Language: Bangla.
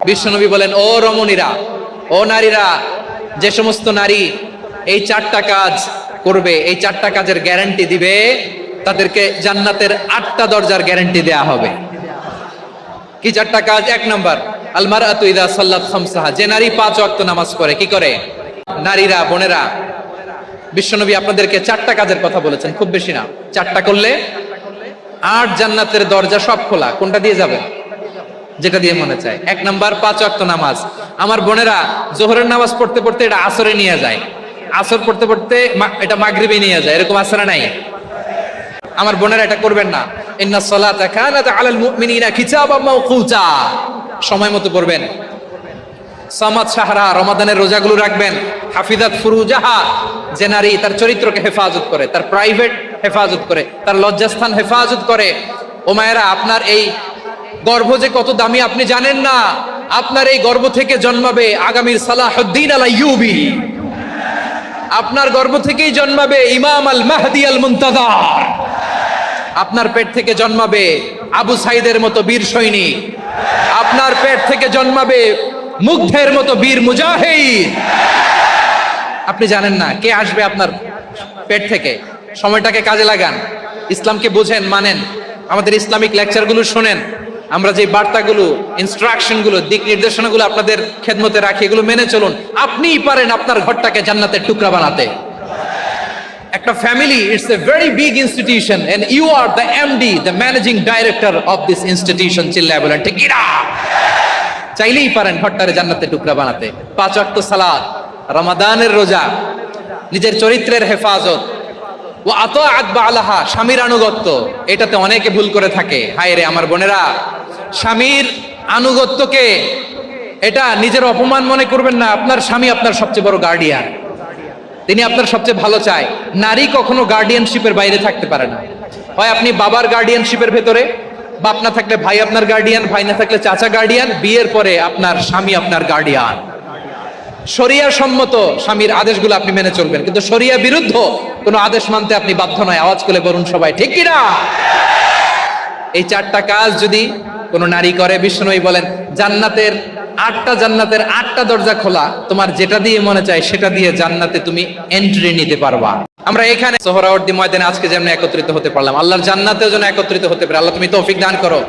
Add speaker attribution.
Speaker 1: বিশ্বনবী বলেন, ও রমণীরা, ও নারীরা, যে সমস্ত নারী এই 4টা কাজ করবে, এই 4টা কাজের গ্যারান্টি দিবে, তাদেরকে জান্নাতের 8টা দরজার গ্যারান্টি দেয়া হবে। কি 4টা কাজ? 1 নাম্বার, আল মারআতু ইযা সাল্লাত খামসাহা, যে নারী 5 ওয়াক্ত নামাজ পড়ে। কি করে? নারীরা, বোনেরা, বিশ্বনবী আপনাদেরকে 4টা কাজের কথা বলেছেন, খুব বেশি না। 4টা করলে 8 জান্নাতের দরজা সব খোলা। কোনটা দিয়ে যাবে? যেটা দিয়ে মনে চায়। 1 নাম্বার 5 ওয়াক্ত নামাজ। আমার বোনেরা জোহরের নামাজ পড়তে পড়তে এটা আসরে নিয়ে যায়, আসর পড়তে পড়তে এটা মাগরিবে নিয়ে যায়, এরকম আসরে নাই? আমার বোনেরা এটা করবেন না। ইন্নাস সালাতা কানাত আলাল মুমিনিনা কিতাবাম মাওকুতা, সময় মতো পড়বেন। সামাত শাহরা, রমাদানের রোজাগুলো রাখবেন। হাফিজাত ফুরুজাহা, যে নারী তার চরিত্রকে হেফাজত করে, তার প্রাইভেট হেফাজত করে, তার লজ্জাস্থান হেফাজত করে। ও মায়েরা, আপনার এই গর্ভ যে কত দামি আপনি জানেন না। আপনার এই গর্ভ থেকে জন্মাবে আগামীর সালাহুদ্দিন আল আইয়ুবী। আপনার গর্ভ থেকেই জন্মাবে ইমাম আল মাহদি আল মুনতাজার। আপনার পেট থেকে জন্মাবে আবু সাইদের মতো বীর সৈনিক। আপনার পেট থেকে জন্মাবে মুগ্ধের মতো বীর মুজাহিদ। আপনি জানেন না কে আসবে আপনার পেট থেকে। সময়টাকে কাজে লাগান, ইসলামকে বুঝেন, মানেন, আমাদের ইসলামিক লেকচারগুলো শোনেন। আমরা যে বার্তাগুলো, ইনস্ট্রাকশনগুলো, দিক নির্দেশনাগুলো আপনাদের খেদমতে রাখি, এগুলো মেনে চলুন। আপনিই পারেন আপনার ঘরটাকে জান্নাতের টুকরা বানাতে। একটা family, it's a very big institution and you are the MD, the managing director of this institution. চিল্লায় বলেন ঠিক কিনা? চাইলেই পারেন ঘরটারে জান্নাতের টুকরা বানাতে। 5 ওয়াক্ত সালাত, রমাদানের রোজা, নিজের চরিত্রের হেফাজত, ও আতাআত বালাহা, স্বামীর আনুগত্য। এটাতে অনেকে ভুল করে থাকে। হায় রে আমার বোনেরা, স্বামীর আনুগত্যকে এটা নিজের অপমান মনে করবেন না। আপনার স্বামী আপনার সবচেয়ে বড় গার্ডিয়ান, তিনি আপনার সবচেয়ে ভালো চায়। নারী কখনো গার্ডিয়ানশিপের বাইরে থাকতে পারে না। হয় আপনি বাবার গার্ডিয়ানশিপের ভেতরে, বাপ না থাকলে ভাই আপনার গার্ডিয়ান, ভাই না থাকলে চাচা গার্ডিয়ান, বিয়ের পরে আপনার স্বামী আপনার গার্ডিয়ান। শরিয়া সম্মত স্বামীর আদেশগুলো আপনি মেনে চলবেন, কিন্তু শরিয়া বিরুদ্ধ কোনো আদেশ মানতে আপনি বাধ্য নয়। আওয়াজ করে বলুন সবাই ঠিক কিনা? এই 4টা কাজ যদি কোনো নারী করে, বিশ্বনবী বলেন জান্নাতের 8টা দরজা খোলা। তোমার যেটা দিয়ে মনে চায় সেটা দিয়ে জান্নাতে তুমি এন্ট্রি নিতে পারবা। আমরা এখানে সোহরাওয়ার্দী ময়দানে আজকে যেমন একত্রিত হতে পারলাম, আল্লাহর জান্নাতেও যেন একত্রিত হতে পারে। আল্লাহ তুমি তৌফিক দান করো।